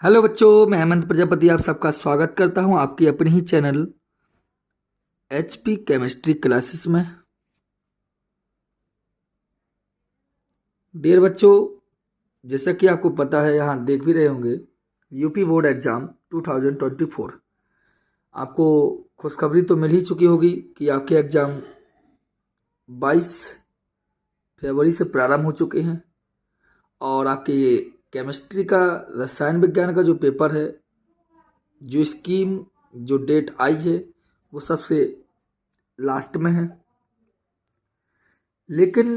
Hello बच्चों, मैं हेमंत प्रजापति आप सबका स्वागत करता हूं आपकी अपनी ही चैनल एचपी केमिस्ट्री क्लासेस में। डियर बच्चों, जैसा कि आपको पता है, यहाँ देख भी रहे होंगे यूपी बोर्ड एग्ज़ाम 2024। आपको खुशखबरी तो मिल ही चुकी होगी कि आपके एग्ज़ाम 22 फरवरी से प्रारंभ हो चुके हैं और आपके ये केमिस्ट्री का रसायन विज्ञान का जो पेपर है, जो स्कीम, जो डेट आई है, वो सबसे लास्ट में है। लेकिन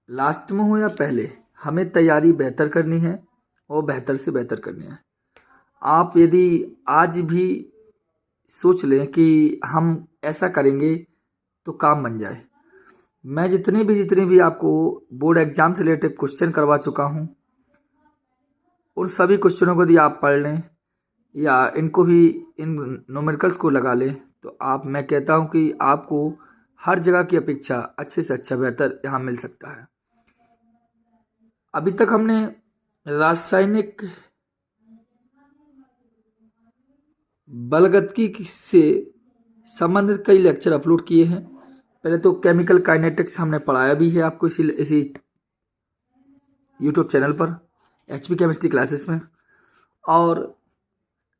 लास्ट में हो या पहले, हमें तैयारी बेहतर करनी है और बेहतर से बेहतर करनी है। आप यदि आज भी सोच लें कि हम ऐसा करेंगे तो काम बन जाए। मैं जितने भी आपको बोर्ड एग्जाम से रिलेटेड क्वेश्चन करवा चुका हूँ, उन सभी क्वेश्चनों को यदि आप पढ़ लें या इनको भी, इन न्यूमेरिकल्स को लगा लें, तो मैं कहता हूँ कि आपको हर जगह की अपेक्षा अच्छे से अच्छा बेहतर यहाँ मिल सकता है। अभी तक हमने रासायनिक बलगतिकी से संबंधित कई लेक्चर अपलोड किए हैं। पहले तो केमिकल काइनेटिक्स हमने पढ़ाया भी है आपको इसी यूट्यूब चैनल पर एचपी केमिस्ट्री क्लासेस में, और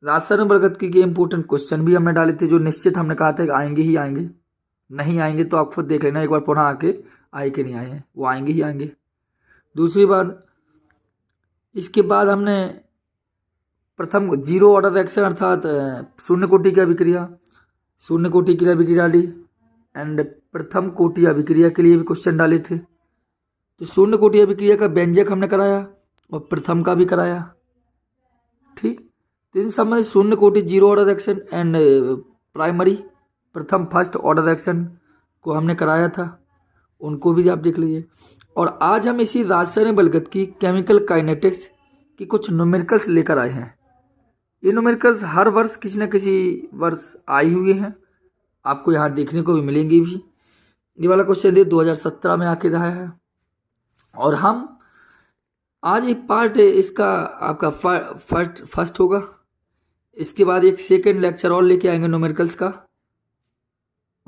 रासायनिक बलगतिकी के इम्पोर्टेंट क्वेश्चन भी हमने डाले थे, जो निश्चित हमने कहा था कि आएंगे ही आएंगे। नहीं आएंगे तो आप खुद देख लेना एक बार पुनः आके, आए कि नहीं आए हैं, वो आएंगे ही आएंगे। दूसरी बात, इसके बाद हमने प्रथम जीरो ऑर्डर रिएक्शन अर्थात शून्य कोटि की अभिक्रिया, शून्य कोटि की अभिक्रिया डाली एंड प्रथम कोटि अभिक्रिया के लिए भी क्वेश्चन डाले थे। तो शून्य कोटि अभिक्रिया का व्यंजक हमने कराया और प्रथम का भी कराया। ठीक, तो इन सब में शून्य कोटि zero order reaction and primary प्रथम फर्स्ट ऑर्डर रिएक्शन को हमने कराया था, उनको भी आप देख लीजिए। और आज हम इसी रासायनिक बलगतिकी केमिकल काइनेटिक्स की कुछ न्यूमेरिकल्स लेकर आए हैं। ये न्यूमेरिकल्स हर वर्ष किसी न किसी वर्ष आई हुई हैं, आपको यहाँ देखने को भी मिलेंगी भी। ये वाला क्वेश्चन 2017 में आके रहा है और हम आज एक पार्ट है इसका आपका फर्स्ट होगा। इसके बाद एक सेकेंड लेक्चर और लेके आएंगे न्यूमेरिकल्स का,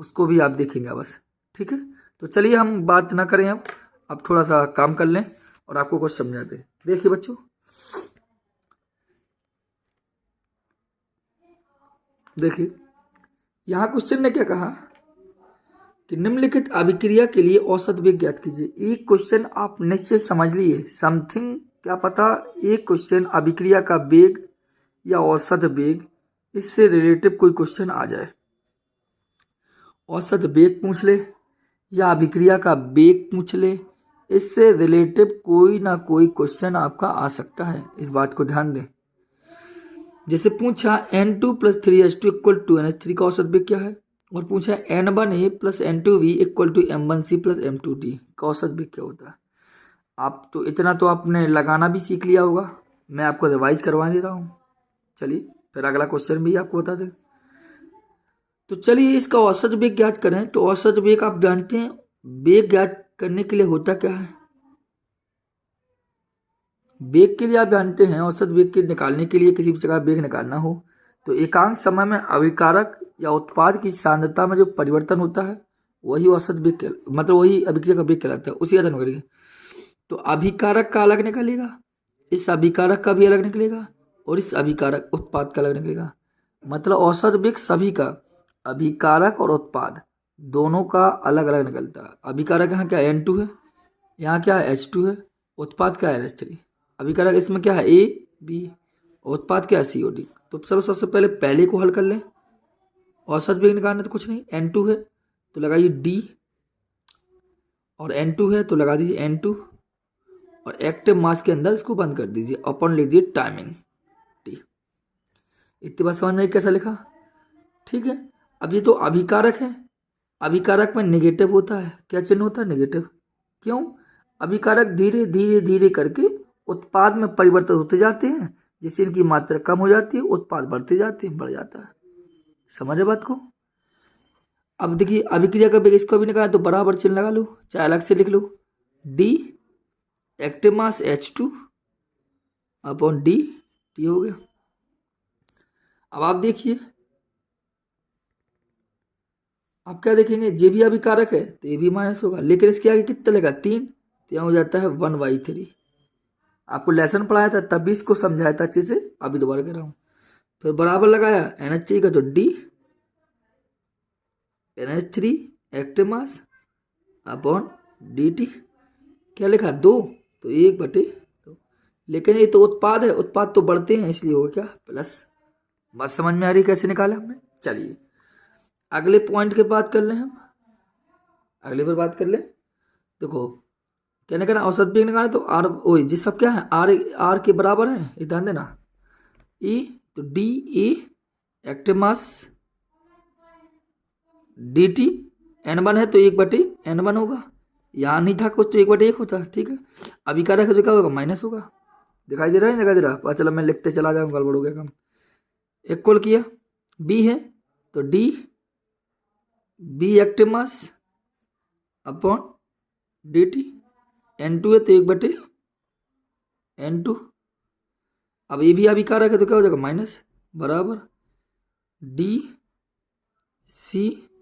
उसको भी आप देखेंगे बस। ठीक है, तो चलिए हम बात ना करें, अब थोड़ा सा काम कर लें और आपको कुछ समझाते हैं। देखिए बच्चों, देखिए यहाँ क्वेश्चन ने क्या कहा कि निम्नलिखित अभिक्रिया के लिए औसत वेग ज्ञात कीजिए। एक क्वेश्चन आप निश्चित समझ लिए, समथिंग, क्या पता एक क्वेश्चन अभिक्रिया का वेग या औसत वेग, इससे रिलेटिव कोई क्वेश्चन आ जाए। औसत वेग पूछ ले या अभिक्रिया का वेग पूछ ले, इससे रिलेटिव कोई ना कोई क्वेश्चन आपका आ सकता है, इस बात को ध्यान दें। जैसे पूछा N2 + 3H2 = NH3 का औसत वेग क्या है, और पूछा N1A + N2B = M1C + M2D का औसत वेग क्या होता है। आप तो इतना तो आपने लगाना भी सीख लिया होगा, मैं आपको रिवाइज करवा दे रहा हूँ। चलिए फिर अगला क्वेश्चन भी आपको बता दें। तो चलिए इसका औसत वेग ज्ञात करें। तो औसत वेग आप जानते हैं, वेग ज्ञात करने के लिए होता क्या है। वेग के लिए आप जानते हैं, औसत वेग के निकालने के लिए, किसी भी जगह वेग निकालना हो तो एकांक समय में अभिकारक या उत्पाद की सांद्रता में जो परिवर्तन होता है वही औसत वेग, मतलब वही अभिक्रिया का वेग कहलाता है। उसी आधार करिए, तो अभिकारक का अलग निकलेगा, इस अभिकारक का भी अलग निकलेगा और इस अभिकारक उत्पाद का अलग निकलेगा। मतलब औसत वेग सभी का, अभिकारक और उत्पाद दोनों का अलग अलग निकलता है। अभिकारक यहाँ क्या N2 है, यहाँ क्या है H2 है, उत्पाद क्या है NH3। अभिकारक इसमें क्या है AB, उत्पाद क्या है COD। तो चलो सबसे पहले को हल कर लें। औसत वेग निकालना तो कुछ नहीं, N2 है तो लगाइए D, और N2 है तो लगा दीजिए N2, और एक्टिव मास के अंदर इसको बंद कर दीजिए, अपन लिख दीजिए टाइमिंग T। इतनी बात समझ में कैसा लिखा। ठीक है, अब ये तो अभिकारक है, अभिकारक में नेगेटिव होता है, क्या चिन्ह होता है, नेगेटिव। क्यों, अभिकारक धीरे धीरे धीरे करके उत्पाद में परिवर्तित होते जाते हैं, जिससे इनकी मात्रा कम हो जाती है, उत्पाद बढ़ते जाते हैं, बढ़ जाता है। समझ रहे बात को। अब देखिए अभिक्रिया का वेग इसको भी निकालना, तो बराबर चिन्ह लगा लो, चाहे अलग से लिख लो, D active mass H2 upon D, T हो गया। अब आप देखिए, आप क्या देखेंगे, जे भी अभिकारक है तो ये भी माइनस होगा, लेकिन इसके आगे कितना लगा 3, तो यहाँ हो जाता है 1/3। आपको लेसन पढ़ाया था तब भी इसको समझाया था अच्छे से, अभी दोबारा कह रहा हूँ। फिर बराबर लगाया NH3 का, तो D NH3 active mass upon DT, क्या लिखा 2, तो 1/2। लेकिन ये तो उत्पाद है, उत्पाद तो बढ़ते हैं, इसलिए होगा क्या प्लस। बात समझ में आ रही कैसे निकाला हमने। चलिए अगले पॉइंट के बात कर लें हम, अगले पर बात कर लें। देखो क्या निकालना, औसत वेग निकालना, तो आर ओ जी सब क्या है, आर आर के बराबर है, ये ध्यान देना। ई तो D A active mass D T, N1 है तो 1/N1 होगा, यहाँ नहीं था कुछ तो 1/1 होता, ठीक है। अभी क्या रखा, जो क्या होगा माइनस होगा, दिखाई दे रहा है, दिखाई दे रहा है, चलो मैं लिखते चला जाऊँ, गड़बड़ हो गया काम। इक्वल किया, बी है तो D be active mass upon D T, N2 है तो 1/N2। अब ये भी अभिकारक है तो क्या हो जाएगा माइनस, बराबर D C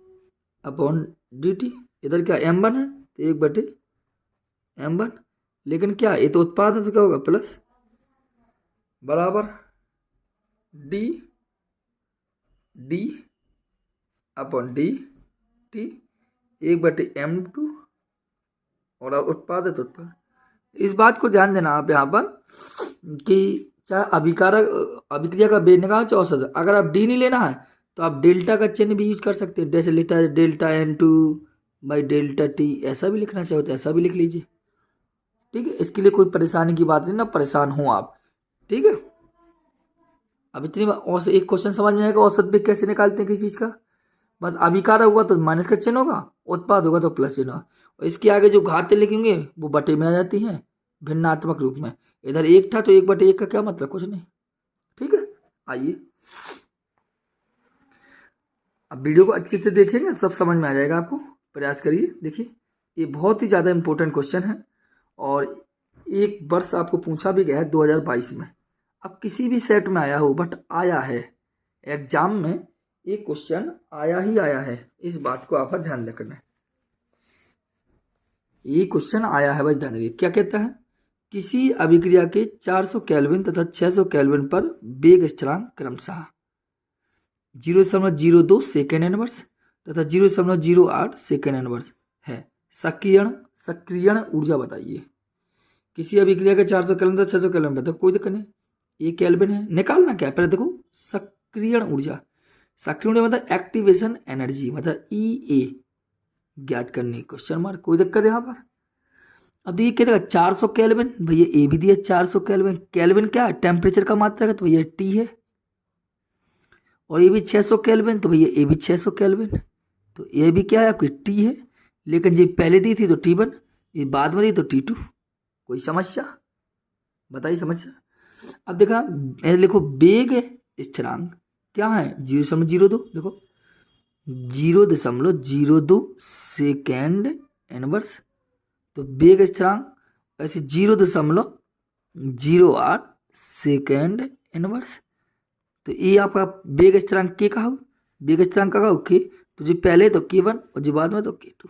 upon D T. इधर क्या M1 है तो 1/M1, लेकिन क्या ये तो उत्पाद है तो क्या होगा प्लस, बराबर D D upon D T 1/M2, और उत्पाद है तो उत्पाद। इस बात को ध्यान देना आप यहाँ पर कि चाहे अभिकारक अभिक्रिया का वेग निकालना चाहे औसत, अगर आप डी नहीं लेना है तो आप डेल्टा का चिन्ह भी यूज कर सकते हैं, जैसे लिखता है डेल्टा N2/ΔT, ऐसा भी लिखना चाहो तो ऐसा भी लिख लीजिए, ठीक है। इसके लिए कोई परेशानी की बात नहीं, ना परेशान हो आप, ठीक है। अब इतनी औसत, एक क्वेश्चन समझ में आएगा औसत वेग कैसे निकालते हैं किसी चीज़ का, बस अभिकारक होगा तो माइनस का चिन्ह होगा, उत्पाद होगा तो प्लस चिन्ह होगा, और इसके आगे जो घाते लिखेंगे वो बटे में आ जाती हैं भिन्नात्मक रूप में। इधर 1 था तो 1/1 का क्या मतलब, कुछ नहीं, ठीक है। आइए अब वीडियो को अच्छे से देखेंगे, सब समझ में आ जाएगा आपको, प्रयास करिए। देखिए ये बहुत ही ज़्यादा इंपॉर्टेंट क्वेश्चन है, और एक वर्ष आपको पूछा भी गया है 2022 में। अब किसी भी सेट में आया हो, बट आया है एग्जाम में, एक क्वेश्चन आया ही आया है, इस बात को आप ध्यान रखना है। ये क्वेश्चन आया है, बस ध्यान रखिए। क्या कहता है, किसी अभिक्रिया के 400 केल्विन तथा 600 केल्विन पर वेग स्थिरांक क्रमशः 0.02 सेकेंड इनवर्स तथा 0.08 सेकेंड इनवर्स है, सक्रियण ऊर्जा बताइए। किसी अभिक्रिया के 400 केल्विन तथा 600 केल्विन पर, कोई दिक्कत नहीं, ये केल्विन है, निकालना क्या है पहले देखो, सक्रियण ऊर्जा। सक्रियण ऊर्जा मतलब एक्टिवेशन एनर्जी, मतलब EA ज्ञात करनी, क्वेश्चन मार्क, कोई दिक्कत है यहाँ पर। अब ये क्या देगा 400 केल्विन, भैया ए भी दिया 400 केल्विन, केल्विन क्या है टेम्परेचर का मात्रा है तो भैया T है, और ये भी 600 केल्विन तो भैया ये भी 600 केल्विन, तो ये भी क्या है आपकी T है, लेकिन जब पहले दी थी तो T1, ये बाद में दी तो T2। कोई समस्या बताइए, समस्या। अब देखा लिखो वेग स्थिरांक क्या है 0.02, देखो 0.02 सेकेंड इनवर्स, तो वेग स्थिरांक ऐसे 0.08 सेकेंड इनवर्स, तो ये आपका वेग स्थिरांक के कहा, वेग स्थिरांक का कहा के, तो जो पहले तो K1 और जो बाद में तो K2।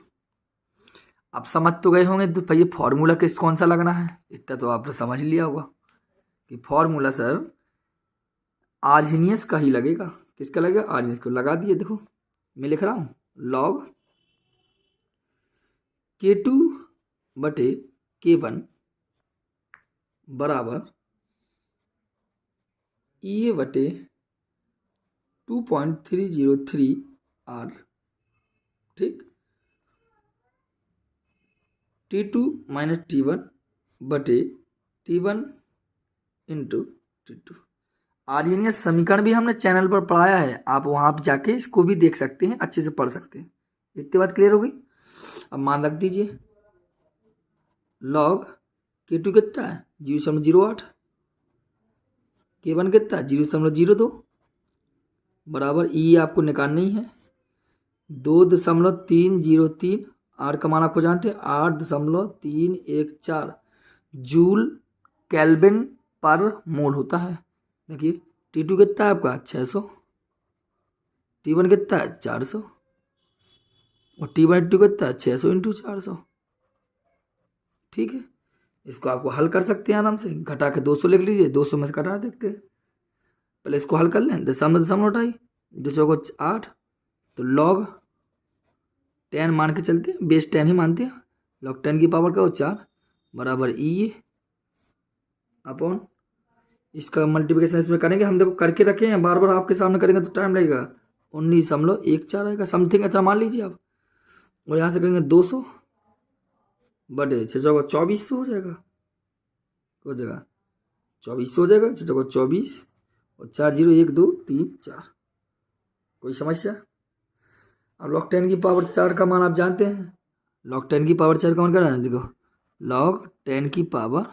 आप समझ तो गए होंगे तो भैया फॉर्मूला किस कौन सा लगना है, इतना तो आपने समझ लिया होगा कि फॉर्मूला सर आर्हेनियस का ही लगेगा। किसका लगेगा, आर्हेनियस को लगा दिए। देखो मैं लिख रहा हूँ log K2/K1 बराबर EA/2.303 R, ठीक। T2 minus T1/T1 into T2। Arrhenius समीकरण भी हमने चैनल पर पढ़ाया है, आप वहाँ पर जाके इसको भी देख सकते हैं, अच्छे से पढ़ सकते हैं। इतनी बात क्लियर हो गई। अब मान रख दीजिए log K2 कितना है 0.08, K1 कितना 0.02, बराबर E आपको निकालना ही है 2.303, R का मान आपको जानते हैं 8.314 जूल केल्विन पर मोल होता है। देखिए T2 कितना है आपका 600, T1 कितना है 400 और T1 कितना है 600 इंटू 400। ठीक है, इसको आपको हल कर सकते हैं आराम से, घटा के 200 लिख लीजिए, 200 में से घटा देखते हैं। पहले इसको हल कर लें, दशमलव दशमलव उठाई, 2 8, तो लॉग 10 मान के चलते हैं, बेस 10 ही मानते हैं, लॉग 10 की पावर का वो 4 बराबर ई अपॉन, इसका मल्टीप्लिकेशन इसमें करेंगे हम, देखो करके रखे हैं, बार बार आपके सामने करेंगे तो टाइम लगेगा। 19.14 आएगा समथिंग, इतना मान लीजिए आप, और यहाँ से करेंगे 200 बटे 6 2400 हो जाएगा, हो जाएगा 2400 हो जाएगा, 6 24 और 4 0 1 2 3 4। कोई समस्या? अब लॉग 10 की पावर 4 का मान आप जानते हैं, लॉग 10 की पावर 4 का मान क्या है, देखो लॉग 10 की पावर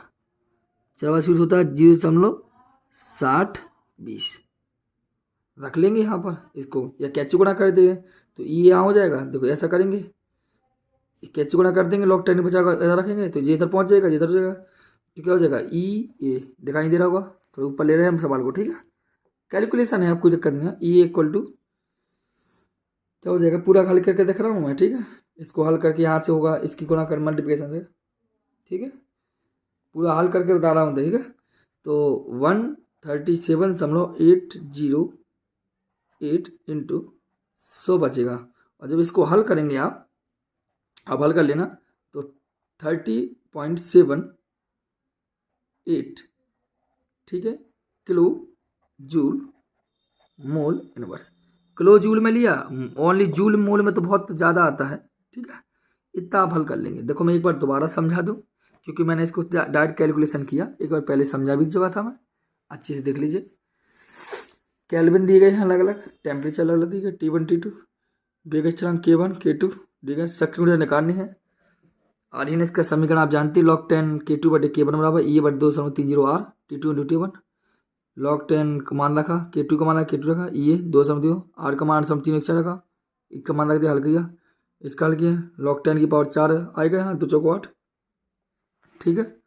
4 यूज होता है 0.6020, रख लेंगे यहाँ पर इसको, या कैच गुणा कर देंगे तो ये यहाँ हो जाएगा। देखो ऐसा करेंगे, कैच गुणा कर देंगे, लॉग 10 बचा ऐसा रखेंगे तो ये इधर पहुँच जाएगा, ये इधर हो जाएगा, तो क्या हो जाएगा ई ए, दिखाई दे रहा होगा, थोड़ा ऊपर ले रहे हैं हम सवाल को। ठीक है, कैलकुलेशन है, आप कोई दिक्कत नहीं है। ई इक्वल टू क्या हो जाएगा, पूरा हल करके देख रहा हूँ मैं। ठीक है, इसको हल करके यहाँ से होगा, इसकी गुणा कर मल्टीप्लिकेशन से। ठीक है, पूरा हल करके बता रहा हूँ। ठीक है, तो 137.808 इंटू 100 बचेगा, और जब इसको हल करेंगे आप हल कर लेना, तो 30.78, ठीक है, kilo joule mole inverse. Kilo joule में लिया, ओनली जूल मोल में तो बहुत ज़्यादा आता है। ठीक है, इतना आप हल कर लेंगे। देखो मैं एक बार दोबारा समझा दूँ, क्योंकि मैंने इसको डायरेक्ट कैलकुलेशन किया, एक बार पहले समझा भी चुका था मैं, अच्छे से देख लीजिए। केल्विन दिए गए हैं अलग अलग, टेम्परेचर अलग अलग दिए गए, T1 T2, वेग स्थिरांक K1 K2, ठीक है, शक्ति ऊर्जा निकालनी है। आर्यन इसका समीकरण आप जानते हैं, log 10 K2 बटे K1 बराबर E बटे 2.30 R T2 into T1। log 10 का मान रखा, K2 का मान रखा, K2 रखा, E 2.0, R का मान 3 रखा, इसका मान रख दिया, हल किया, इसका हल किया, log 10 की पावर 4 आएगा यहाँ, 2 चौको 8। ठीक है,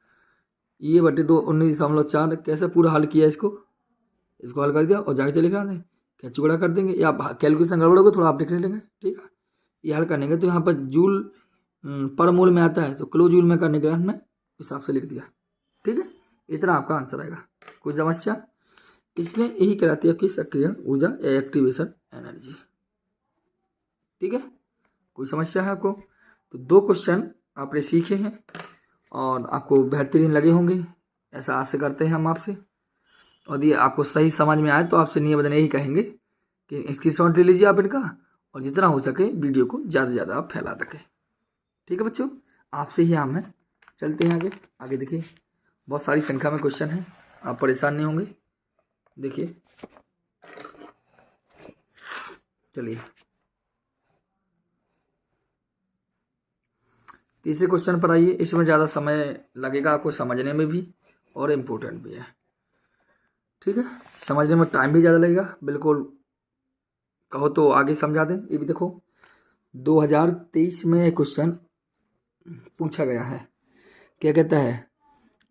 E बटे 19.4, कैसे पूरा हल किया, इसको हल कर दिया और जाके चले गए कैच गुणा कर देंगे, या कैलकुलेशन गड़बड़ होगा थोड़ा आप देख लेंगे। ठीक है, ये हल करने के तो यहाँ पर जूल पर मोल में आता है, तो किलो जूल में करने के लिए हमने हिसाब से लिख दिया। ठीक है, इतना आपका आंसर आएगा। कोई समस्या? इसलिए यही कहलाती है आपकी सक्रियण ऊर्जा या एक्टिवेशन एनर्जी। ठीक है, कोई समस्या है आपको? तो 2 क्वेश्चन आपने सीखे हैं और आपको बेहतरीन लगे होंगे, ऐसा आशा करते हैं हम आपसे। और ये आपको सही समझ में आए तो आपसे निवेदन यही कहेंगे कि स्क्रीनशॉट ले लीजिए आप इनका, और जितना हो सके वीडियो को ज़्यादा से ज़्यादा आप फैला सकें। ठीक है बच्चों, आपसे ही हम हैं, चलते हैं आगे देखिए, बहुत सारी संख्या में क्वेश्चन है, आप परेशान नहीं होंगे। देखिए चलिए, तीसरे क्वेश्चन पर आइए। इसमें ज़्यादा समय लगेगा आपको समझने में भी, और इम्पोर्टेंट भी है। ठीक है, समझने में टाइम भी ज़्यादा लगेगा, बिल्कुल कहो तो आगे समझा दें। ये भी देखो 2023 में क्वेश्चन पूछा गया है, क्या कहता है,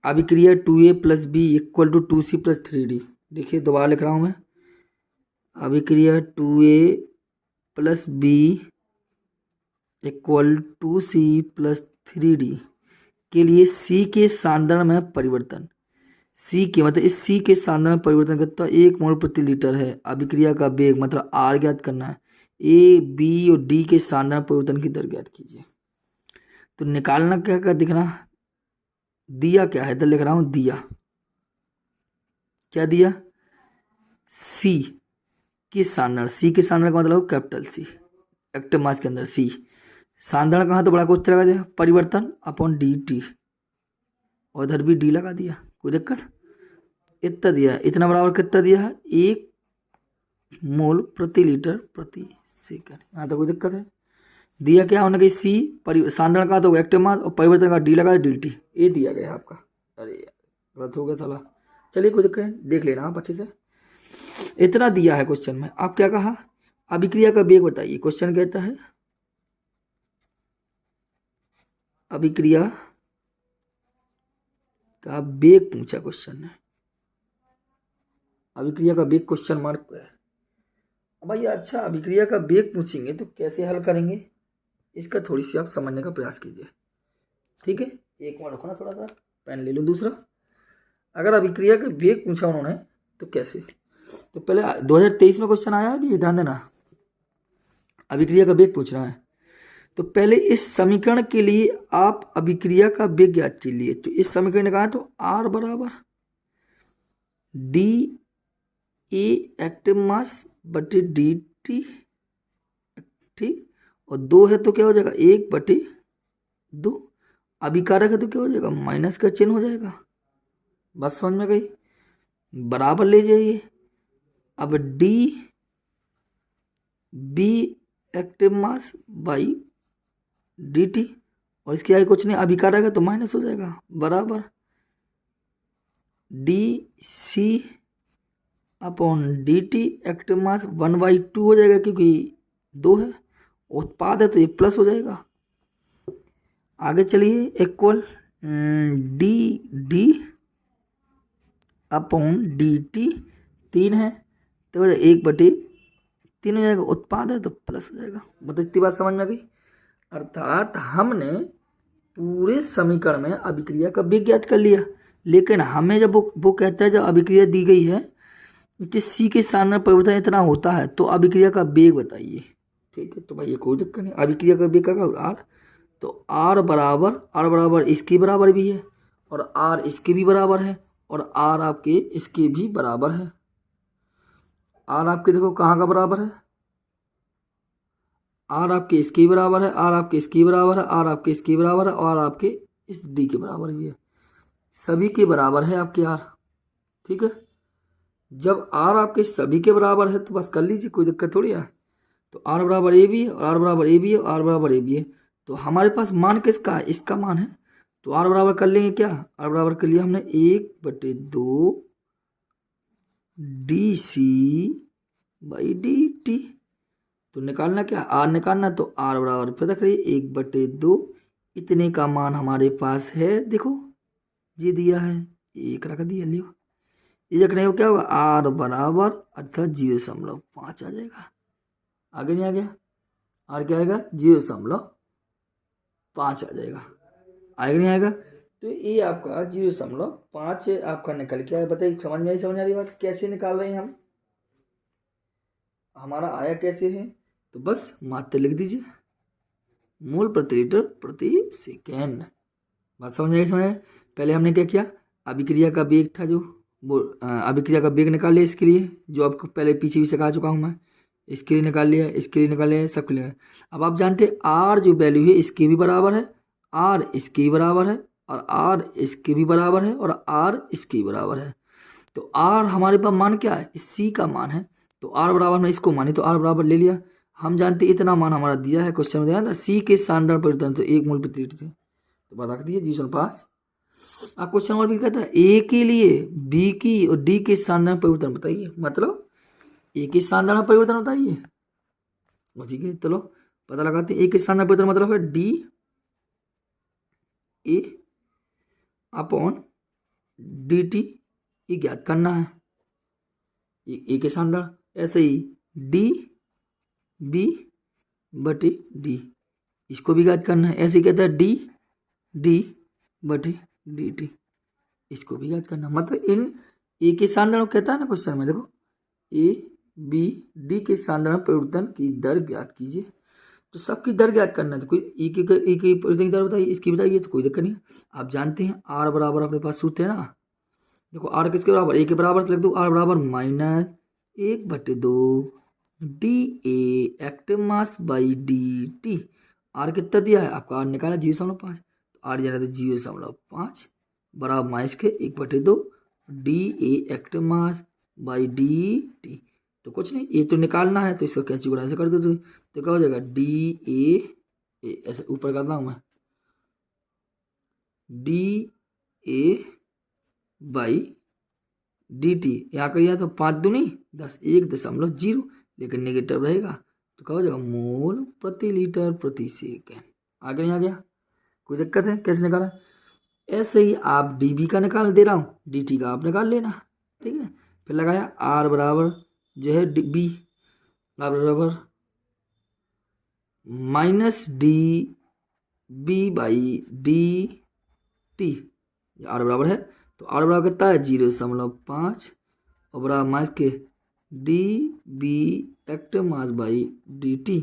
अभिक्रिया 2A + B = 2C + 3D। देखिए दोबारा लिख रहा हूँ मैं, अभिक्रिया 2A + B = 2C + 3D के लिए C के सांद्रण में परिवर्तन, C के मतलब इस C के सांद्रण में परिवर्तन कितना 1 मोल प्रति लीटर है। अभिक्रिया का वेग मतलब R ज्ञात करना है। A, B और D के सांद्रण परिवर्तन की दर ज्ञात कीजिए। तो निकालना क्या क्या दिखना, दिया क्या है, इधर लिख रहा हूं दिया, क्या दिया, C के सांद्रण, C के सांद्रण का मतलब कैपिटल C, एक्टिव मास के अंदर C, सांद्रण कहाँ तो बड़ा कुछ लगा दिया, परिवर्तन अपॉन dt, और इधर भी D लगा दिया, कोई दिक्कत? इतना दिया, इतना बराबर कितना दिया है 1 मोल प्रति लीटर प्रति सेकंड। यहाँ तो कोई दिक्कत है? दिया क्या होना कि सी सांद्रण का तो एक्टिव मास और परिवर्तन का डी लगा dt, ये दिया गया आपका। अरे यार गलत हो गया साला, चलिए कोई दिक्कत नहीं, देख लेना आप अच्छे से। इतना दिया है क्वेश्चन में, आप क्या कहा, अभिक्रिया का वेग बताइए। क्वेश्चन कहता है अभिक्रिया का वेग पूछा क्वेश्चन ने, अभिक्रिया का वेग क्वेश्चन मार्क है। अब भाई अच्छा, अभिक्रिया का वेग पूछेंगे तो कैसे हल करेंगे, इसका थोड़ी सी आप समझने का प्रयास कीजिए। ठीक है, एक मिनट रखो ना, थोड़ा सा पेन ले लो दूसरा। अगर अभिक्रिया का वेग पूछा उन्होंने तो कैसे, तो पहले 2023 में क्वेश्चन आया अभी, ध्यान देना, अभिक्रिया का वेग पूछ रहा है। तो पहले इस समीकरण के लिए आप अभिक्रिया का वेग ज्ञात के लिए, तो इस समीकरण का तो R बराबर डी ए एक्टिव मास बटे डी टी, ठीक, और 2 है तो क्या हो जाएगा 1/2, अभिकारक है तो क्या हो जाएगा माइनस का चिन्ह हो जाएगा। बस समझ में गई, बराबर ले जाइए। अब D be active mass by D T, और इसके आगे कुछ नहीं, अभिकारक है तो माइनस हो जाएगा, बराबर D C upon D T active mass 1/2 हो जाएगा, क्योंकि 2 है, उत्पाद है तो ये प्लस हो जाएगा। आगे चलिए, equal D D upon D T, 3 है तो 1/3 हो जाएगा, उत्पाद है तो प्लस हो जाएगा। मतलब इतनी बात समझ में आ गई। अर्थात हमने पूरे समीकरण में अभिक्रिया का वेग ज्ञात कर लिया, लेकिन हमें जब वो कहता है जब अभिक्रिया दी गई है कि सी के स्थान पर परिवर्तन इतना होता है तो अभिक्रिया का वेग बताइए। ठीक है, तो भाई ये कोई दिक्कत नहीं, अभिक्रिया का वेग का आर, तो आर बराबर इसके बराबर भी है, और आर इसके भी बराबर है, और आर आपके इसके भी बराबर है। आर आपके देखो कहाँ का बराबर है, आर आपके इसके बराबर है, आर आपके इसके बराबर है, आर आपके इसके बराबर है, और आपके इस डी के बराबर भी है, सभी के बराबर है आपके आर। ठीक है, जब आर आपके सभी के बराबर है तो बस कर लीजिए, कोई दिक्कत थोड़ी है। तो आर बराबर ए भी है, और आर बराबर ए भी है, और आर बराबर ए भी है, तो हमारे पास मान किसका है, इसका मान है। तो आर बराबर कर लेंगे क्या, आर बराबर कर लिया हमने 1/2 D C by D T. तो निकालना क्या, आर निकालना, तो आर बराबर फिर रख रही 1/2, इतने का मान हमारे पास है, देखो ये दिया है, 1 रख दिया, लियो ये रखने को क्या होगा, आर बराबर अर्थात 0.5 आ जाएगा। आगे नहीं आ गया, आर क्या आएगा 0.5 आ जाएगा, आएगा नहीं आएगा, तो ये आपका 0.5 आपका निकल के आया। बताइए समझ में आई, समझ आ रही बात, कैसे निकाल रहे हैं हम, हमारा आया कैसे है, तो बस मात्रा लिख दीजिए, मोल प्रति लीटर प्रति सेकेंड। बात समझ आई, समझ आए। पहले हमने क्या किया, अभिक्रिया का वेग था जो वो अभिक्रिया का वेग निकाल लिया, इसके लिए जो आपको पहले पीछे भी सिखा चुका हूँ मैं, इसके लिए निकाल लिया, इसके लिए निकाल लिया, सबके लिए। अब आप जानते हैं आर जो वैल्यू है इसके भी बराबर है, आर इसके भी बराबर है, और आर इसके भी बराबर है, और आर इसके भी बराबर है। तो आर हमारे पास मान क्या है, इस सी का मान है, तो आर बराबर में इसको माने, तो आर बराबर ले लिया। हम जानते इतना मान हमारा दिया है क्वेश्चन में, दिया था सी के शानदार परिवर्तन तो 1 मोल प्रति लीटर थे, तो बता दीजिए 0.5। अब क्वेश्चन और भी कहता है ए के लिए बी की और डी के शानदार परिवर्तन बताइए, मतलब ए के शानदार परिवर्तन बताइए। ठीक है, चलो पता लगाते हैं, ए के शानदार परिवर्तन मतलब है D A upon D T, ये ज्ञात करना है, ए के शानदार, ऐसे ही डी बी बटे डी, इसको भी ज्ञात करना है, ऐसे ही कहता है डी डी बटे डी टी, इसको भी याद करना। मतलब इन ए के साधारण कहता है ना क्वेश्चन में, देखो ए बी डी के साधारण परिवर्तन की दर ज्ञात कीजिए, तो सबकी दर ज्ञात करना है, तो कोई ए के परिवर्तन की दर बताइए, इसकी बताइए, तो कोई दिक्कत नहीं। आप जानते हैं आर बराबर अपने पास सूत्र है ना, देखो आर किसके बराबर, ए के बराबर, तो लिख दो आर बराबर -1/2 D A active mass by D T. R कितना दिया है आपका, आर निकाला 0.5, तो आर जाना तो 0.5 बराबर माइनस के 1/2 D A active mass by D T. तो कुछ नहीं, ये तो निकालना है, तो इसका कैंची गुणा ऐसे कर दो, तो क्या हो जाएगा डी ए, ऐसे ऊपर करता हूँ मैं, D A by D T, यहाँ करिए तो 5 दूनी 10, 1.0, लेकिन नेगेटिव रहेगा, तो क्या हो जाएगा मोल प्रति लीटर प्रति सेकेंड। आगे नहीं आ गया, कोई दिक्कत है, कैसे निकाला। ऐसे ही आप डी बी का निकाल दे रहा हूँ, डी टी का आप निकाल लेना, ठीक है। फिर लगाया आर बराबर जो है बी, आर बराबर minus D B by D T, R बराबर है तो आर बराबर कितना है 0.5 और बराबर माइनस के D B act mass by D T.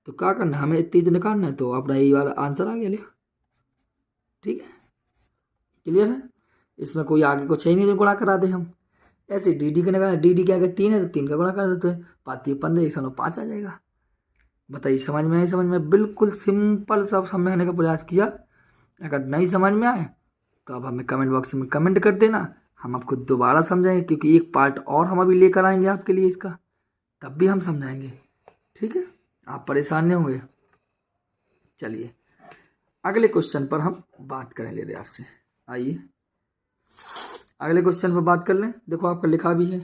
तो क्या करना है हमें, इतनी तो निकालना है, तो अपना ये वाला आंसर आ गया लिया। ठीक है, क्लियर है, इसमें कोई आगे कुछ है ही नहीं जो गुणा करा दे हम। ऐसे डी डी का निकालना, डी डी क्या 3 है तो 3 का गुणा कर देते हैं, 5 15 105 आ जाएगा। बताइए समझ में आई? समझ में, बिल्कुल सिंपल सब समझाने का प्रयास किया। अगर नहीं समझ में आए तो आप हमें कमेंट बॉक्स में कमेंट कर देना, हम आपको दोबारा समझाएंगे, क्योंकि एक पार्ट और हम अभी लेकर आएंगे आपके लिए इसका, तब भी हम समझाएंगे। ठीक है, आप परेशान नहीं होंगे। चलिए अगले क्वेश्चन पर हम बात करें ले रहे आपसे। आइए अगले क्वेश्चन पर बात कर लें। देखो आपका लिखा भी है,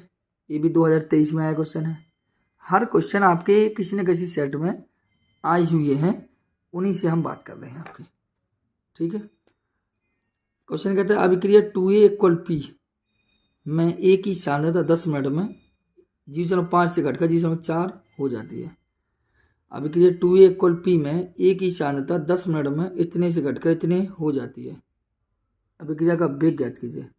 ये भी 2023 में आया क्वेश्चन है। हर क्वेश्चन आपके किसी न किसी सेट में आए हुए हैं, उन्हीं से हम बात कर रहे हैं आपकी। ठीक है, क्वेश्चन कहते हैं अभिक्रिया 2A = P में A की सांद्रता 10 मिनट में 0.5 से घटकर 0.4 हो जाती है। अभिक्रिया 2A = P में A की सांद्रता 10 मिनट में इतने से घटकर इतने हो जाती है। अभिक्रिया का वेग ज्ञात कीजिए।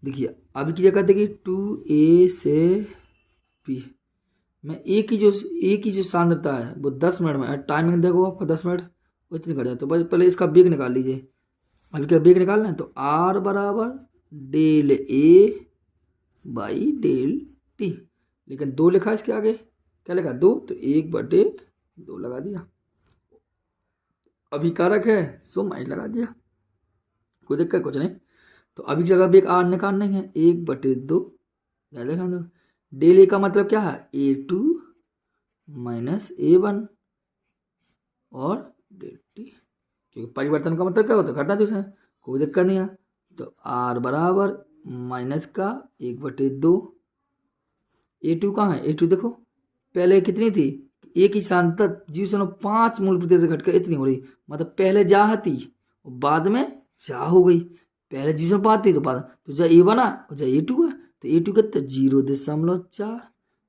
देखिए अभिक्रिया का देखिए 2A से P में A की जो सांद्रता है वो 10 मिनट में, टाइमिंग देखो आपका 10 मिनट इतनी घट जाए, तो पहले इसका वेग निकाल लीजिए। अभी क्या वेग निकालना है तो R बराबर del A by del T, लेकिन 2 लिखा है इसके आगे, क्या लिखा 2, तो 1/2 लगा दिया। अभिकारक है सो माइनस लगा दिया, कोई दिक्कत कुछ नहीं। तो अभी की जगह वेग R निकालना है 1/2, ध्यान दो। डेल A का मतलब क्या है A2 माइनस A1 और डेल टी, क्योंकि परिवर्तन का मतलब क्या होता है घटना दूसरा, कोई दिक्कत नहीं है। तो R बराबर माइनस का 1/2, A2 कहाँ है, A2 देखो पहले कितनी थी, A की सांद्रता 0.5 मूल प्रति से घटकर इतनी हो रही, मतलब पहले जा थी बाद में जा हो गई, पहले 0.5 थी तो बाद तो जा A बना और जा A2 है, तो A2 कितना 0.4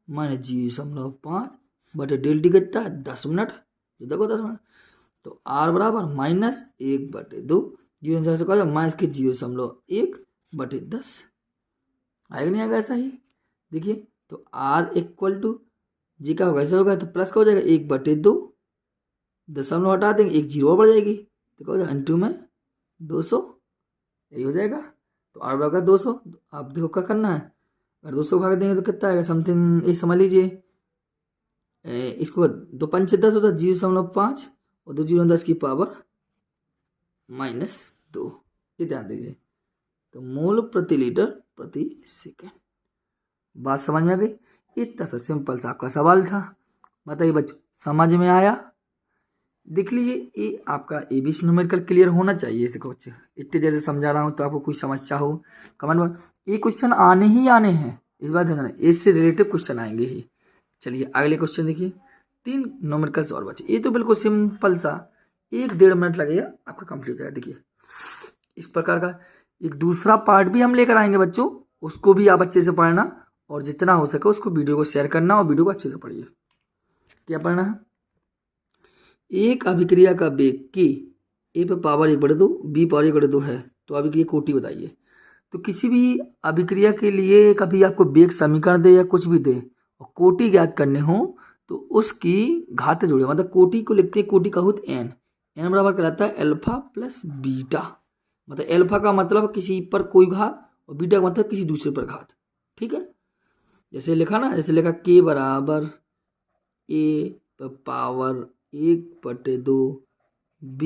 माइनस 0.5 बटे डेल टी कितना 10 मिनट, देखो 10 मिनट। तो R बराबर माइनस 1/2, 0 से कहा माइनस के 0.1/10 आएगा नहीं आएगा ऐसा ही। देखिए तो R इक्वल टू जी का होगा ऐसा होगा, तो प्लस का हो जाएगा 1/2, दशमलव हटा देंगे 1 0 और बढ़ जाएगी, तो क्या हो जाएगा इंटू में 200, यही हो जाएगा। तो R बराबर 200, आप देखो क्या करना है, अगर 200 भाग देंगे तो कितना आएगा समथिंग, ये समझ लीजिए इसको 2 5 10 होता है 0.5 और 2 0 10 की पावर -2, ये ध्यान दीजिए। तो मोल प्रति लीटर प्रति सेकेंड। बात समझ में आ गई? इतना सा सिंपल सा आपका सवाल था, बताइए बच्चों समझ में आया? देख लीजिए ये आपका ABC न्यूमेरिकल क्लियर होना चाहिए इसे बच्चे, इतने देर से समझा रहा हूँ तो आपको कोई समस्या हो कमेंट में, ये क्वेश्चन आने ही आने हैं, इस बात ध्यान रखना, इससे रिलेटिव क्वेश्चन आएंगे ही। चलिए अगले क्वेश्चन देखिए, 3 न्यूमेरिकल्स और बचे, ये तो बिल्कुल सिंपल सा 1-1.5 मिनट लगेगा आपका कंप्लीट हो जाएगा। देखिए इस प्रकार का एक दूसरा पार्ट भी हम लेकर आएंगे बच्चों, उसको भी आप अच्छे से पढ़ना और जितना हो सके उसको वीडियो को शेयर करना और वीडियो को अच्छे से पढ़िए। क्या पढ़ना है, एक अभिक्रिया का वेग की A पर पावर 1/2 B पावर 1/2 है, तो अभिक्रिया कोटि बताइए। तो किसी भी अभिक्रिया के लिए कभी आपको वेग समीकरण दे या कुछ भी दे और कोटि ज्ञात करने हो तो उसकी घात जोड़े, मतलब कोटि को लिखते हैं कोटि का होत n, n बराबर कहलाता है अल्फा प्लस बीटा, मतलब अल्फा का मतलब किसी पर कोई घात और बीटा का मतलब किसी दूसरे पर घात। ठीक है, जैसे लिखा ना, जैसे लिखा k बराबर A पर पावर 1/2 B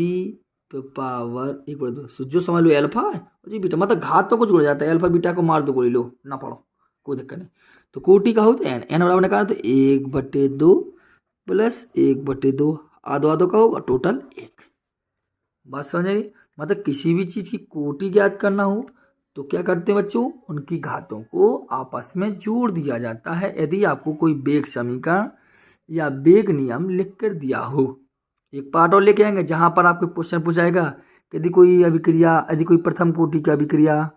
पर पावर 1/2, जो समझ लो अल्फा है और जी बीटा, मतलब घात तो कुछ जुड़ जाता है, अल्फा बीटा को मार दो गोली लो ना पढ़ो कोई दिक्कत नहीं। तो कोटि का होता है n बराबर निकालना तो 1/2 प्लस 1/2 आधो आधो का होगा टोटल 1। बात समझ रही, मतलब किसी भी चीज़ की कोटि ज्ञात करना हो तो क्या करते हैं बच्चों, उनकी घातों को आपस में जोड़ दिया जाता है, यदि आपको कोई वेग समीकरण या वेग नियम लिख कर दिया हो। एक पार्ट और लेके आएंगे जहां पर आपको क्वेश्चन पूछाएगा कि यदि कोई अभिक्रिया, यदि कोई प्रथम कोटि की अभिक्रिया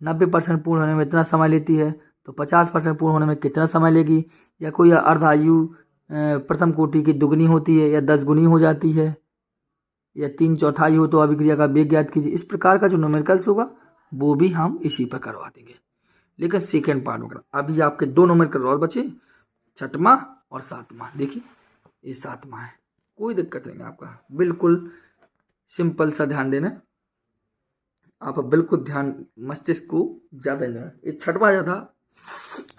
90% पूर्ण होने में इतना समय लेती है, तो 50% पूर्ण होने में कितना समय लेगी, या कोई अर्धायु प्रथम कोटि की दुगनी होती है या 10 गुनी हो जाती है, या 3/4 हो तो अभिक्रिया का वेग ज्ञात कीजिए। इस प्रकार का जो न्यूमेरिकल्स होगा वो भी हम इसी पर करवा देंगे। लेकिन सेकेंड पार्ट में अभी आपके 2 न्यूमेरिकल और बचे, 6वां और 7वां। देखिए ये 7वां है, कोई दिक्कत नहीं है आपका, बिल्कुल सिंपल सा ध्यान देना, आप बिल्कुल ध्यान मस्तिष्क को ज़्यादा लेना। ये 6वां ज़्यादा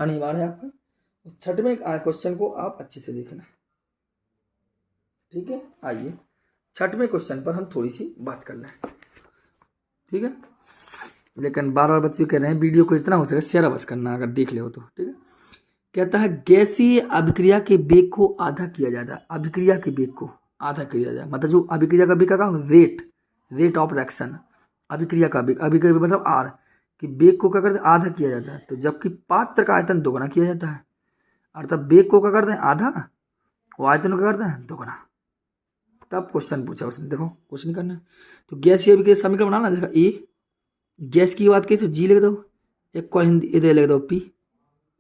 अनिवार्य है आपका। 6वें क्वेश्चन को आप अच्छे से देखना, ठीक है। आइए 6वें क्वेश्चन पर हम थोड़ी सी बात कर लें, ठीक है। लेकिन बार बार बच्चे कह रहे हैं वीडियो को जितना हो सके शेयर बस करना, अगर देख ले हो तो, ठीक है। कहता है गैसीय अभिक्रिया के वेग को आधा किया जाता है। अभिक्रिया के वेग को आधा किया जाए, मतलब जो अभिक्रिया का वेग का रेट ऑफ रिएक्शन, अभिक्रिया का वेग, अभिक्रिया मतलब आर कि वेग को क्या करते हैं आधा किया जाता है। तो जबकि पात्र का आयतन दोगुना किया जाता है, अर्थात वेग को क्या करते हैं आधा और आयतन को क्या करते हैं दोगुना। तब क्वेश्चन पूछा उसने, देखो कुछ नहीं करना। तो गैसीय अभिक्रिया समीकरण बनाना, देखा ए गैस की बात कैसे जी लिख दो, एक को हिंदी इधर लिख दो पी,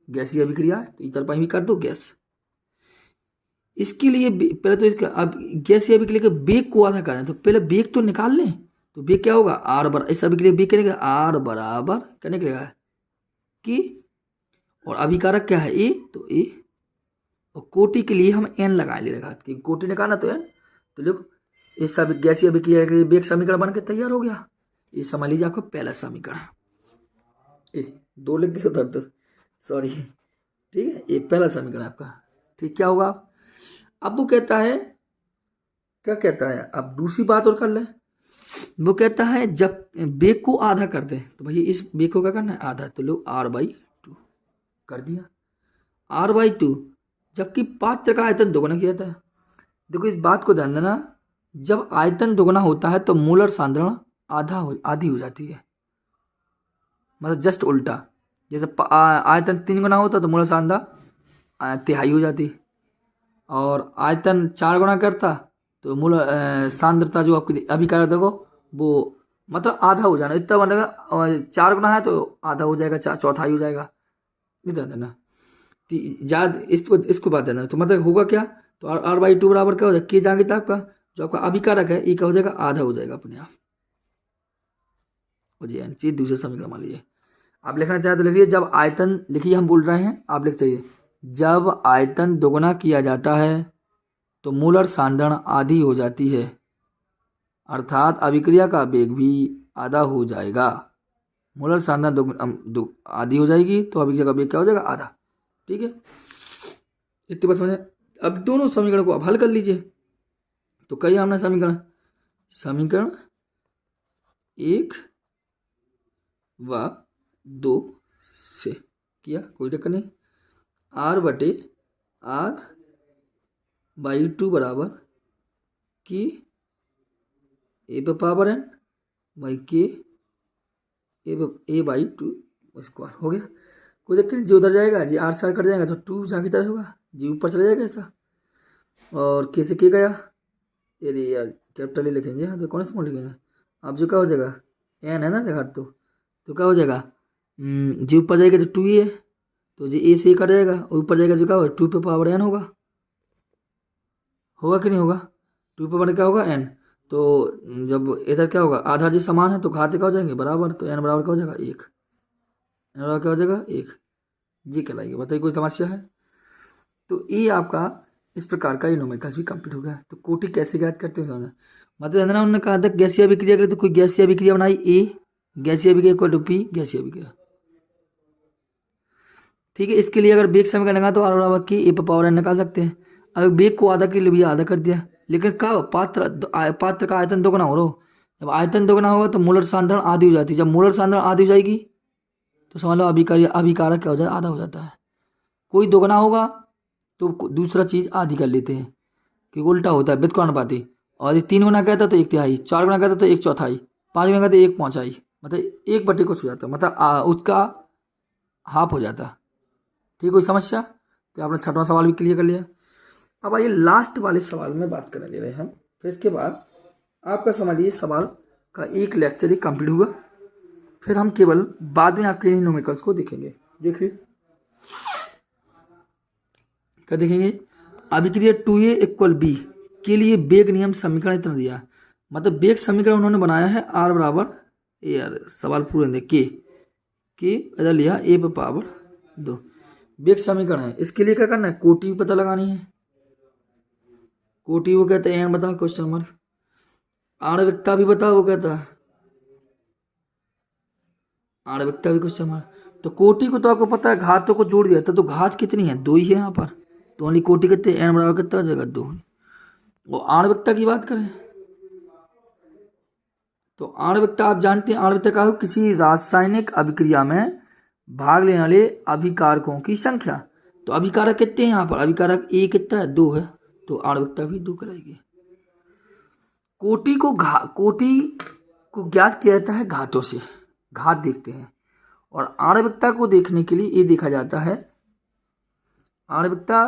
गैसीय अभिक्रिया तो इधर पर भी कर दो गैस। इसके लिए पहले तो इसका अब गैसीय अभिक्रिया के वेग को आधा करना है, तो पहले वेग तो निकाल लें। तो वेग क्या होगा आर बराबर, इस अभिक्रिया वेग क्या निकलेगा आर बराबर क्या निकलेगा कि, और अभिकारक क्या है ए, तो ए, और कोटि के लिए हम एन लगा ले रखा कि कोटि निकालना तो एन। तो देखो इस गैसीय अभिक्रिया के लिए वेग समीकरण बन के तैयार हो गया। ये समझ लीजिए आपका पहला समीकरण, 2 लिख दिया उधर तो सॉरी, ठीक है। ये पहला समीकरण आपका, ठीक। क्या होगा अब वो कहता है, क्या कहता है अब दूसरी बात और कर ले। वो कहता है जब वेग को आधा कर दे, तो भाई इस वेग को क्या करना है आधा, तो लो r/2 कर दिया, r/2, जबकि पात्र का आयतन दोगुना किया था। देखो इस बात को ध्यान देना, जब आयतन दोगुना होता है तो मोलर सांद्रण आधी हो जाती है, मतलब जस्ट उल्टा। जैसे आयतन 3 गुना होता तो मोलर सांद्रता तिहाई हो जाती, और आयतन 4 गुना करता तो मोलर सांद्रता जो आपकी अभिकारक देखो वो मतलब आधा हो जाना, इतना बनेगा। 4 गुना है तो आधा हो जाएगा, 1/4 हो जाएगा, इतना देना याद, इसको बात देना। तो मतलब होगा क्या, तो r/2 बराबर क्या हो जाएगा, के जाएंगे तो आपका जो आपका अभिकारक है ये क्या हो जाएगा आधा हो जाएगा अपने आप हो जाए। चीज दूसरे समीकरण मान लीजिए, आप लिखना चाहे तो लिखिए जब आयतन, लिखिए हम बोल रहे हैं आप लिखते हैं जब आयतन दोगुना किया जाता है तो मोलर सांद्रण आधी हो जाती है, अर्थात अभिक्रिया का वेग भी आधा हो जाएगा। मोलर सांद्रण आधी हो जाएगी तो अभिक्रिया का वेग क्या हो जाएगा आधा, ठीक है। इतनी बात समझे। अब दोनों समीकरण को आप हल कर लीजिए। तो कही हमने समीकरण 1 व 2 से किया, कोई दिक्कत नहीं। r/2 बराबर कि ए पे पावर एन बाई के a/2 स्क्वायर हो गया, कोई दिक्कत नहीं। जो उधर जाएगा जी आर सार कट जाएगा तो 2 जहाँ की तरह होगा, जी ऊपर चला जाएगा ऐसा, और के से के गया, अरे यार कैपिटल ही लिखेंगे यहाँ तो कौन स्मॉल लिखेंगे। अब जो क्या हो जाएगा एन है ना देखा, तो क्या हो जाएगा जी ऊपर जाएगा तो 2 ही है, तो जी ए से कट जाएगा, और ऊपर जाएगा जो क्या होगा 2 पे पावर एन होगा कि नहीं होगा, 2 पे पावर क्या होगा एन। तो जब इधर क्या होगा आधार जी समान है तो खाते क्या हो जाएंगे बराबर, तो एन बराबर क्या हो जाएगा 1, एन बराबर क्या हो जाएगा 1 जी कहलाएगी। बताइए कोई समस्या है। तो ये आपका इस प्रकार का न्यूमेरिकल्स भी कंप्लीट हो गया। तो कोटि कैसे ज्ञात करते हैं समझना, मतलब उन्होंने कहा था गैसीय अभिक्रिया करे तो कोई गैसीय अभिक्रिया बनाई ए, गैसीय अभिक्रिया इक्वल टू पी गैसीय अभिक्रिया, ठीक है। इसके लिए अगर वेग समीकरण लगा तो आर बराबर की ए पर पावर एन निकाल सकते हैं। अब वेग को आधा के लिए भी आधा कर दिया, लेकिन कब पात्र का आयतन दोगुना हो रहा हो, जब आयतन दोगुना होगा तो मोलर सांद्रण आधी हो जाती है, जब मोलर सांद्रण आधी हो जाएगी तो समझ लो अभिकारक क्या हो जाए आधा हो जाता है। कोई दोगुना होगा तो दूसरा चीज आधी कर लेते हैं, क्योंकि उल्टा होता है व्युत्क्रमानुपाती। और 3 गुना कहता तो 1/3, 4 गुना कहता तो 1/4, 5 गुना कहते 1/5, मतलब 1/, कुछ हो जाता, मतलब उसका हाफ हो जाता, ठीक है। कोई समस्या, तो आपने 6वां सवाल भी क्लियर कर लिया। अब आइए लास्ट वाले सवाल में बात करने ले रहे हैं, फिर इसके बाद आपका समझिए सवाल का एक लेक्चर ही कंप्लीट हुआ, फिर हम केवल बाद में आपके न्यूमेरिकल्स को देखेंगे। देखिए क्या देखेंगे, अभिक्रिया 2A = B के लिए वेग नियम समीकरण इतना दिया, मतलब वेग समीकरण उन्होंने बनाया है R बराबर, यार सवाल पूरे दे के अगर लिया A पर पावर 2 वेग समीकरण है। इसके लिए क्या करना है, कोटि पता लगानी है। कोटि वो कहते हैं बताओ क्वेश्चन मार्क, आणविकता भी बताओ वो कहता है, आणविकता भी क्वेश्चन मार्क। तो कोटि को तो आपको पता है घातों को जोड़ दिया था, तो घात कितनी है, 2 ही है यहाँ पर, तो ओनली कोटि कितने n बराबर कितना हो जाएगा 2। वो आणविकता की बात करें तो आणविकता आप जानते हैं, आणविकता का किसी रासायनिक अभिक्रिया में भाग लेने वाले अभिकारकों की संख्या। तो अभिकारक कितने हैं यहाँ पर, अभिकारक A कितना है 2 है, तो आणविकता भी 2 कराएगी। कोटि को ज्ञात किया जाता है घातों से, घात देखते हैं, और आणविकता को देखने के लिए ये देखा जाता है, आणविकता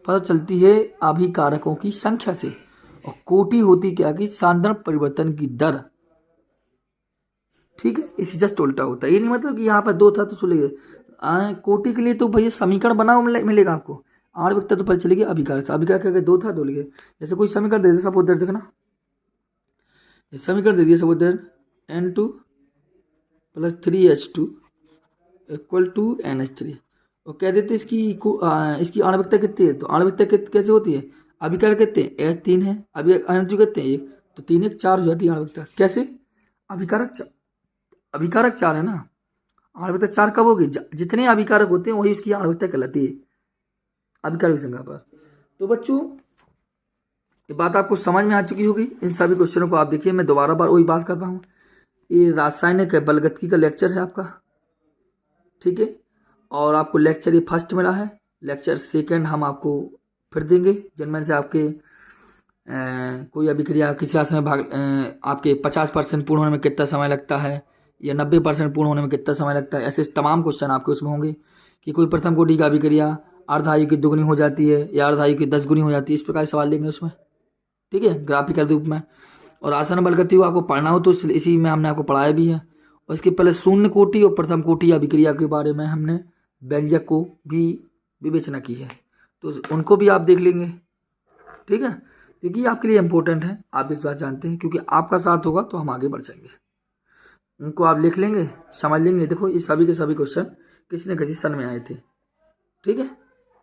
पता चलती है अभिकारकों की संख्या से, और कोटि होती क्या कि सांद्रण परिवर्तन की दर। ठीक है, इसी जस्ट उल्टा होता है, ये नहीं मतलब कि यहाँ पर 2 था तो सुलेगा। कोटि के लिए तो भैया समीकरण बना मिलेगा आपको, आणविकता तो पता चलेगी अभिकारक से, अभिकारक क्या 2 था 2 लिखे। जैसे कोई समीकरण दे दे सब उधर देखना, समीकरण दे दिया सब उधर, N2 + 3H2 = NH3, और कह देते इसकी आणविकता कितनी है, तो आणविकता कैसे होती है, अभिकारक कितने H3 है, NH2 कितने 1, तो 3 1 4 हो जाती है आणविकता। कैसे, अभिकारक 4 है ना, आणविकता 4 कब होगी, जितने अभिकारक होते हैं वही उसकी आणविकता कहलाती है अभिकारक संख्या पर। तो बच्चों ये बात आपको समझ में आ चुकी होगी। इन सभी क्वेश्चनों को आप देखिए, मैं दोबारा बार वही बात करता हूँ, ये रासायनिक बलगतिकी का लेक्चर है आपका, ठीक है, और आपको लेक्चर ये फर्स्ट मिला है, लेक्चर सेकंड हम आपको फिर देंगे, जिनमें से आपके कोई अभिक्रिया किसी राशि में आपके 50% पूर्ण होने में कितना समय लगता है, या 90% पूर्ण होने में कितना समय लगता है, ऐसे तमाम क्वेश्चन आपके उसमें होंगे कि कोई प्रथम कोटि का अभिक्रिया अर्धायु की 2 गुनी हो जाती है या अर्धायु की 10 गुनी हो जाती है, इस प्रकार सवाल लेंगे उसमें, ठीक है, ग्राफिकल रूप में। और आसन बलगति को आपको पढ़ना हो तो इसी में हमने आपको पढ़ाया भी है, और इसके पहले शून्य कोटि और प्रथम कोटि अभिक्रिया के बारे में हमने व्यंजक को भी विवेचना की है, तो उनको भी आप देख लेंगे, ठीक है, क्योंकि आपके लिए इम्पोर्टेंट है, आप इस बात जानते हैं, क्योंकि आपका साथ होगा तो हम आगे बढ़ जाएंगे। उनको आप लिख लेंगे, समझ लेंगे। देखो ये सभी के सभी क्वेश्चन किसी न किसी सन में आए थे, ठीक है,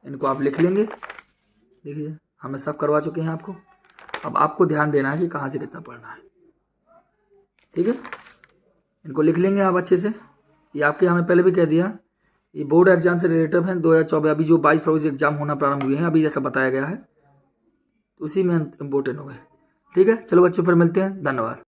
इनको आप लिख लेंगे। देखिए हमें सब करवा चुके हैं आपको, अब आपको ध्यान देना है कि कहाँ से कितना पढ़ना है, ठीक है, इनको लिख लेंगे आप अच्छे से। ये आपके हमें पहले भी कह दिया, ये बोर्ड एग्जाम से रिलेटेड है 2024, अभी जो 22 फरवरी से एग्जाम होना प्रारंभ हुए हैं अभी जैसा बताया गया है, उसी में हम इम्पोर्टेंट हो गए, ठीक है। चलो बच्चों फिर मिलते हैं, धन्यवाद।